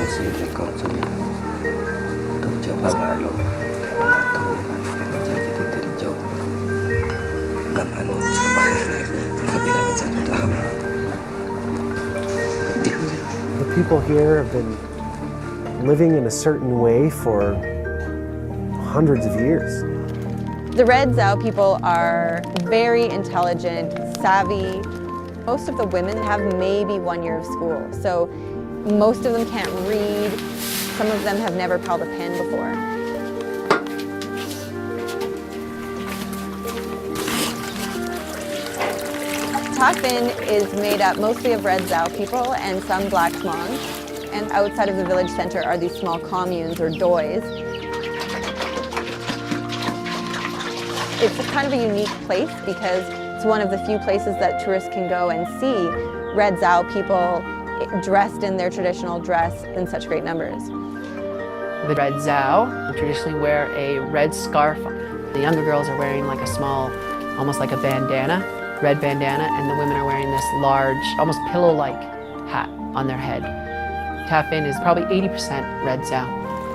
司在告诉你，都叫爸爸了，都人家就得叫干嘛呢？特别那个在那他们。The people here have been living in a certain way for hundreds of years. The Red Zhao people are very intelligent, savvy. Most of the women have maybe 1 year of school, so most of them can't read. Some of them have never held a pen before. Ta Phin is made up mostly of Red Zhao people and some Black Hmong. And outside of the village center are these small communes or dois. It's kind of a unique place because it's one of the few places that tourists can go and see Red Zhao people dressed in their traditional dress in such great numbers. The Red Zhao traditionally wear a red scarf. The younger girls are wearing like a small, almost like a bandana, red bandana, and the women are wearing this large, almost pillow-like hat on their head. Ta Phin is probably 80% Red Zhao.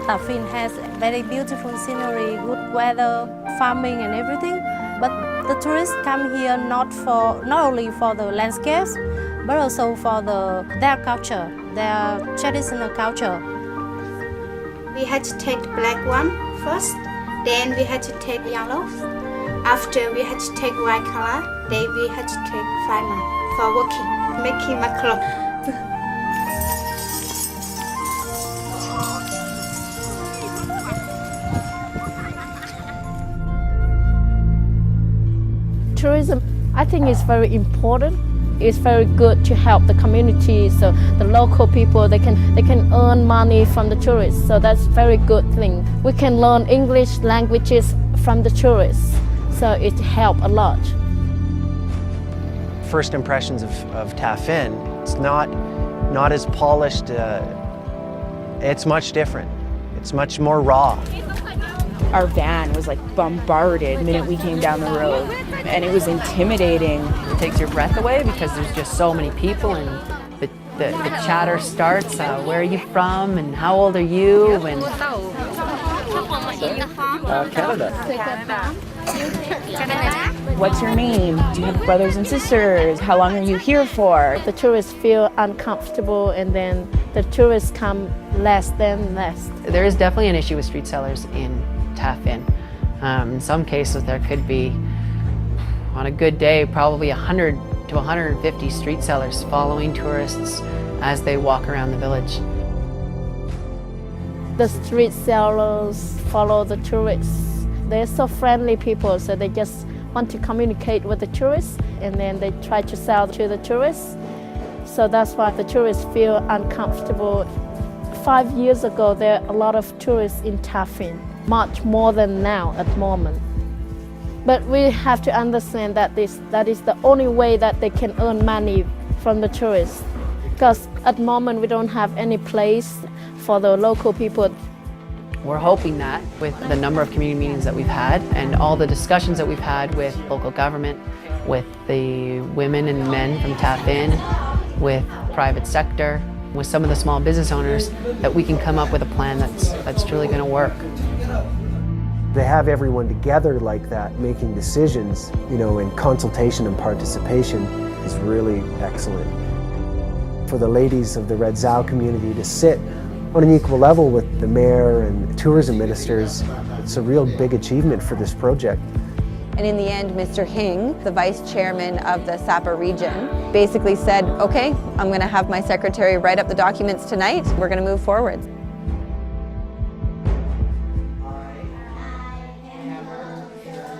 Ta Phin has very beautiful scenery, good weather, farming and everything. But the tourists come here not only for the landscapes, but also for their culture, their traditional culture. We had to take the black one first, then we had to take yellow. After we had to take white color, then we had to take final for working, making my clothes. Tourism, I think, is very important. It's very good to help the community, so the local people they can earn money from the tourists. So that's a very good thing. We can learn English languages from the tourists, so it helps a lot. First impressions of Ta Phin, it's not as polished. It's much different. It's much more raw. Our van was like bombarded the minute we came down the road, and it was intimidating. It takes your breath away because there's just so many people, and the chatter starts. Where are you from, and how old are you? And Canada. What's your name? Do you have brothers and sisters? How long are you here for? The tourists feel uncomfortable, and then the tourists come less than less. there is definitely an issue with street sellers in Ta Phin. In some cases, there could be, on a good day, probably 100 to 150 street sellers following tourists as they walk around the village. The street sellers follow the tourists. They're so friendly people, so they just want to communicate with the tourists, and then they try to sell to the tourists. So that's why the tourists feel uncomfortable. 5 years ago, there are a lot of tourists in Ta Phin, much more than now at the moment. But we have to understand that that is the only way that they can earn money from the tourists. Because at the moment, we don't have any place for the local people. We're hoping that with the number of community meetings that we've had and all the discussions that we've had with local government, with the women and men from Ta Phin, with private sector, with some of the small business owners, that we can come up with a plan that's truly going to work. To have everyone together like that, making decisions, in consultation and participation is really excellent. For the ladies of the Red Zhao community to sit on an equal level with the mayor and tourism ministers, it's a real big achievement for this project. And in the end, Mr. Hing, the vice chairman of the Sapa region, basically said, okay, I'm going to have my secretary write up the documents tonight. We're going to move forward.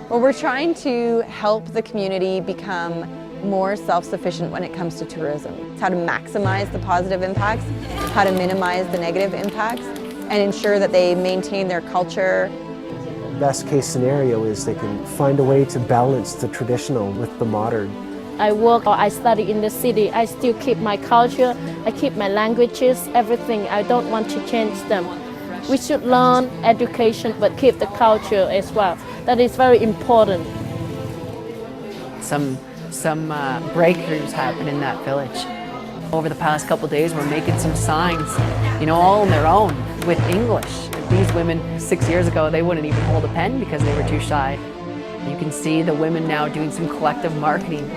Well, we're trying to help the community become more self-sufficient when it comes to tourism. It's how to maximize the positive impacts, how to minimize the negative impacts, and ensure that they maintain their culture. Best case scenario is they can find a way to balance the traditional with the modern. I work or I study in the city, I still keep my culture, I keep my languages, everything. I don't want to change them. We should learn education but keep the culture as well. That is very important. Some breakthroughs happen in that village. Over the past couple of days, we're making some signs, you know, all on their own with English. These women 6 years ago, they wouldn't even hold a pen because they were too shy. You can see the women now doing some collective marketing.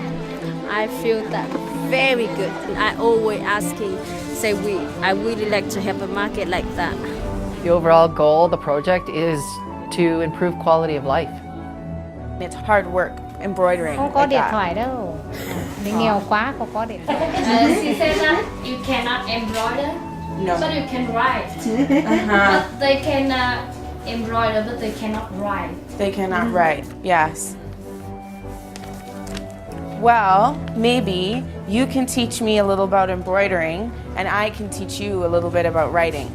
I feel that very good. I always asking, say I really like to have a market like that. The overall goal of the project is to improve quality of life. It's hard work, embroidering. Không có like điện that. thoại đâu. Mình nghèo quá, không có điện thoại. She said that you cannot embroider, No. but you can write. But they can embroider, but they cannot write. They cannot write, yes. Well, maybe you can teach me a little about embroidering and I can teach you a little bit about writing.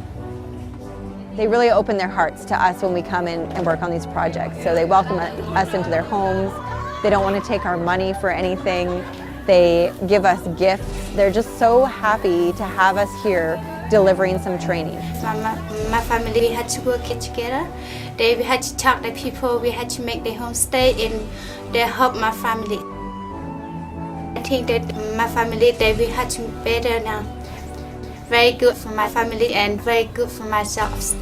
They really open their hearts to us when we come in and work on these projects. So they welcome us into their homes. They don't want to take our money for anything. They give us gifts. They're just so happy to have us here delivering some training. My family, we had to work it together. We had to talk to people, we had to make their homestay, and they help my family. I think that my family, we had to better now. Very good for my family and very good for myself.